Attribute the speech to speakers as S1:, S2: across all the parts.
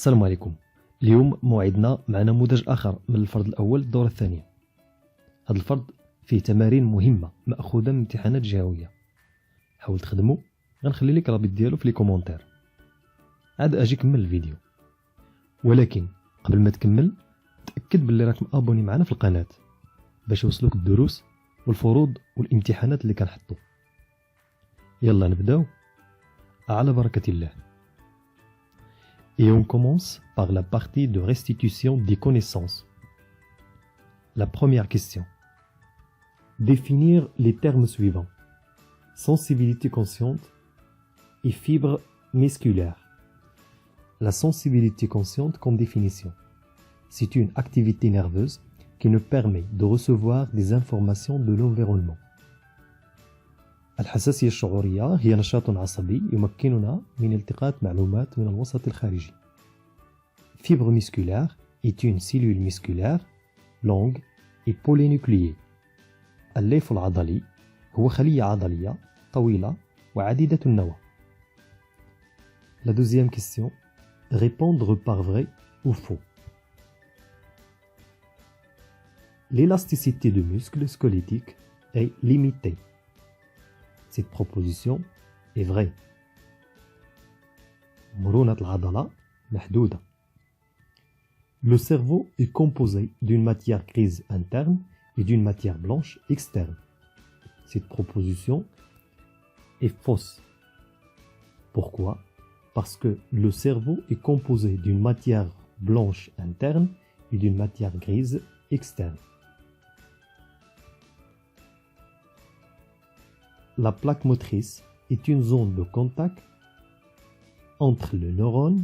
S1: السلام عليكم. اليوم موعدنا مع نموذج آخر من الفرض الأول الدورة الثانية. هذا الفرض فيه تمارين مهمة مأخوذة من امتحانات جهوية. حاول تخدمه، غنخلي لك رابط ديالو في لي كومونتير. عاد اجي كمل الفيديو، ولكن قبل ما تكمل تأكد باللي راك مابوني معنا في القناة باش يوصلوك الدروس والفروض والامتحانات اللي كنحطو. يلا نبداو على بركة الله. Et on commence par la partie de restitution des connaissances. La première question. Définir les termes suivants. Sensibilité consciente et fibre musculaire. La sensibilité consciente comme définition. C'est une activité nerveuse qui nous permet de recevoir des informations de l'environnement. الحساسية الشعورية هي نشاط عصبي يمكننا من التقاط معلومات من الوسط الخارجي. Fibre musculaire est une cellule musculaire longue et polynucléée. الليف العضلي هو خلية عضلية طويلة وعديدة النواة. La deuxième question. Répondre par vrai ou faux. L'élasticité de muscles squelettiques est limitée. Cette proposition est vraie. مرونة العضلة محدودة. Le cerveau est composé d'une matière grise interne et d'une matière blanche externe. Cette proposition est fausse. Pourquoi? Parce que le cerveau est composé d'une matière blanche interne et d'une matière grise externe. La plaque motrice est une zone de contact entre le neurone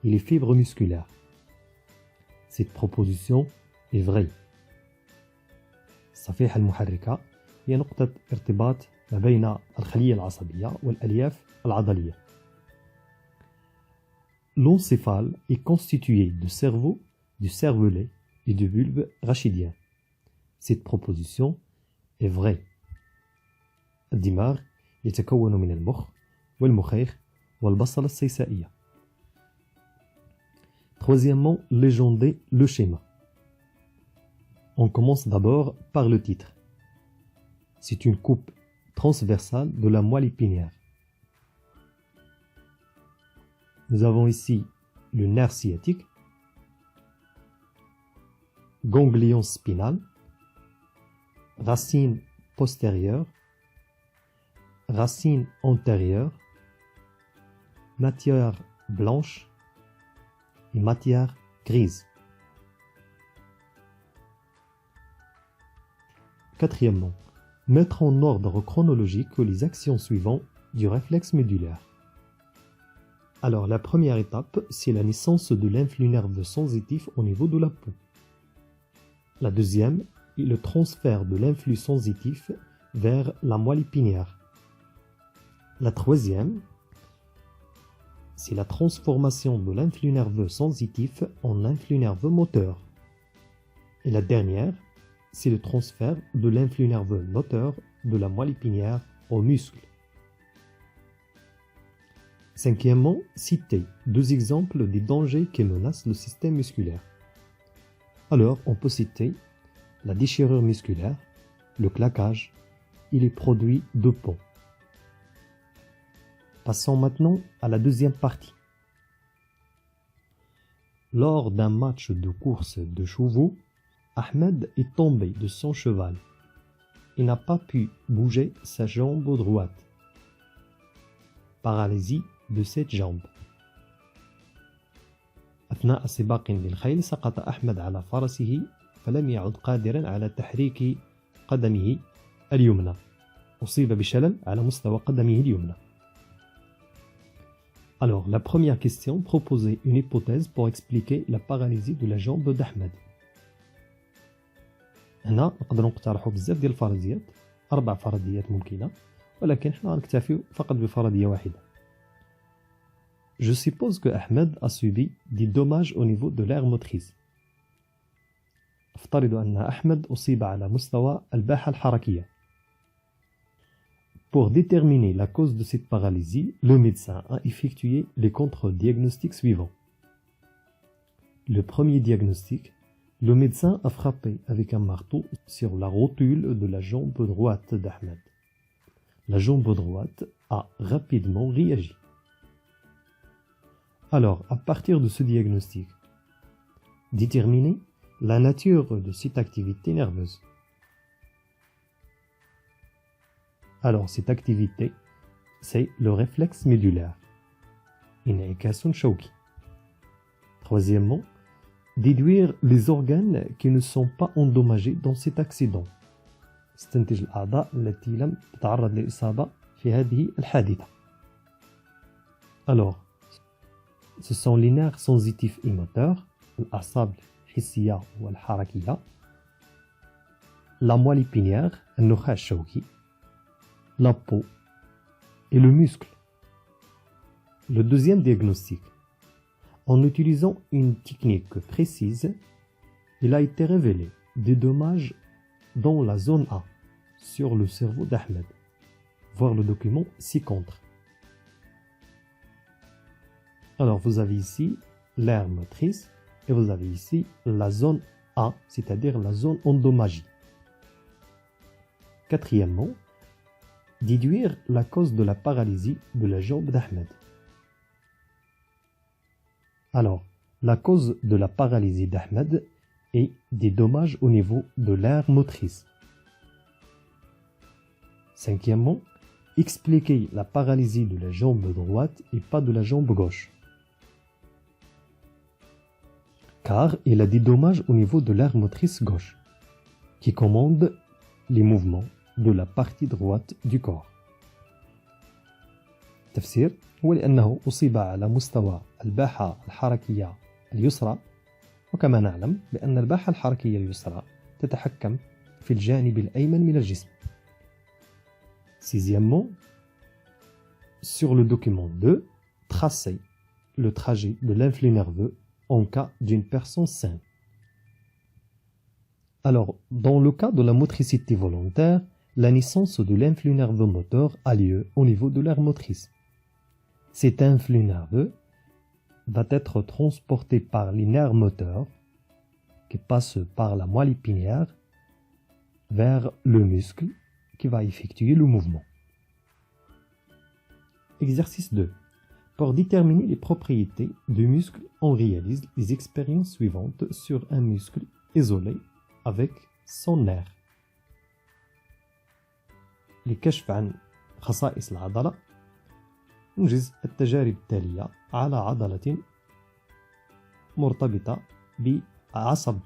S1: et les fibres musculaires. Cette proposition est vraie. الصفيحة المحركة هي نقطة ارتباط ما بين الخلية العصبية والألياف العضلية. L'encéphale est constitué de cerveau, du cervelet et du bulbe rachidien. Cette proposition est vraie. الدماغ يتكون من المخ والمخيخ والبصلة السيسائية. Troisièmement, légender le schéma. On commence d'abord par le titre. C'est une coupe transversale de la moelle épinière. Nous avons ici le nerf sciatique, ganglion spinal, racine postérieure, racine antérieure, matière blanche et matière grise. Quatrièmement, mettre en ordre chronologique les actions suivantes du réflexe médulaire. Alors, la première étape, c'est la naissance de l'influx nerveux sensitif au niveau de la peau. La deuxième est le transfert de l'influx sensitif vers la moelle épinière. La troisième, c'est la transformation de l'influx nerveux sensitif en influx nerveux moteur. Et la dernière, c'est le transfert de l'influx nerveux moteur de la moelle épinière aux muscles. Cinquièmement, citer deux exemples des dangers qui menacent le système musculaire. Alors, on peut citer la déchirure musculaire, le claquage et les produits dopants. Passons maintenant à la deuxième partie. Lors d'un match de course de chevaux, Ahmed est tombé de son cheval. Il n'a pas pu bouger sa jambe droite. Paralysie de cette jambe. أثناء سباق للخيل سقط أحمد على فرسه فلم يعد قادرا على تحريك قدمه اليمنى. أصيب بشلل على مستوى قدمه اليمنى. Alors, la première question proposait une hypothèse pour expliquer la paralysie de la jambe d'Ahmed. هنا نقدروا نقترحوا بزاف ديال الفرضيات، 4 فرضيات ممكنة، ولكن حنا غنكتفيو فقط بفرضية واحدة. Je suppose que Ahmed a subi des dommages au niveau de l'aire motrice. أفترض أن أحمد أصيب على مستوى الباحة الحركية. Pour déterminer la cause de cette paralysie, le médecin a effectué les contre-diagnostics suivants. le premier diagnostic, le médecin a frappé avec un marteau sur la rotule de la jambe droite d'Ahmed. La jambe droite a rapidement réagi. Alors, à partir de ce diagnostic, déterminer la nature de cette activité nerveuse. Alors, cette activité, c'est le réflexe médulaire. In'ikasun shawki. Troisièmement, déduire les organes qui ne sont pas endommagés dans cet accident. استنتج الأعضاء التي لم تتعرض للإصابة في هذه الحادثة. Alors, ce sont les nerfs sensitifs et moteurs, الأعصاب الحسية والحركية, la moelle épinière, النخاع الشوكي, la peau et le muscle. Le deuxième diagnostic. En utilisant une technique précise, il a été révélé des dommages dans la zone A, sur le cerveau d'Ahmed. Voir le document ci-contre. Alors, vous avez ici l'aire motrice et vous avez ici la zone A, c'est-à-dire la zone endommagée. Quatrièmement, déduire la cause de la paralysie de la jambe d'Ahmed. Alors, la cause de la paralysie d'Ahmed est des dommages au niveau de l'aire motrice. Cinquièmement, expliquer la paralysie de la jambe droite et pas de la jambe gauche. Car il a des dommages au niveau de l'aire motrice gauche, qui commande les mouvements de la partie droite du corps. التفسير هو لأنه أصيب على مستوى الباحة الحركية اليسرى، وكما نعلم بأن الباحة الحركية اليسرى تتحكم في الجانب الأيمن من الجسم. Sixièmement, sur le document 2, tracer le trajet de l'influx nerveux en cas d'une personne saine. Alors, dans le cas de la motricité volontaire, la naissance de l'influx nerveux moteur a lieu au niveau de l'aire motrice. Cet influx nerveux va être transporté par les nerfs moteurs qui passent par la moelle épinière vers le muscle qui va effectuer le mouvement. Exercice 2. Pour déterminer les propriétés du muscle, on réalise les expériences suivantes sur un muscle isolé avec son nerf. لكشف عن خصائص العضلة نجز التجارب التالية على عضلة مرتبطة بعصب.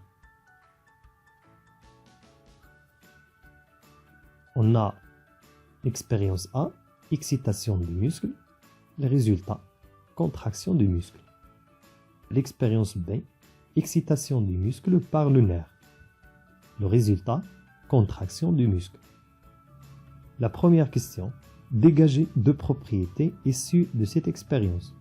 S1: On a l'expérience A, excitation du muscle, le résultat, contraction du muscle. L'expérience B, excitation du muscle par le nerf. Le résultat, contraction du muscle. La première question, dégager deux propriétés issues de cette expérience.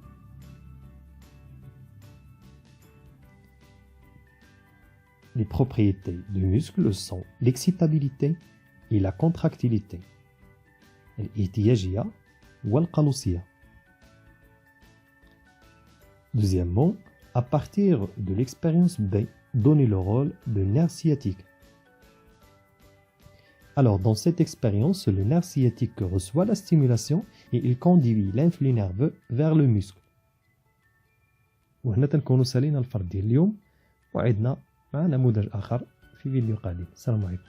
S1: Les propriétés du muscle sont l'excitabilité et la contractilité. الاحتياجية والقلوصية. Deuxièmement, à partir de l'expérience B, donner le rôle de nerf sciatique. Alors, dans cette expérience, le nerf sciatique reçoit la stimulation et il conduit l'influx nerveux vers le muscle. وهنا تنكونوا سالينا الفرد ديال اليوم، وعدنا مع نموذج آخر في فيديو قادم. السلام عليكم.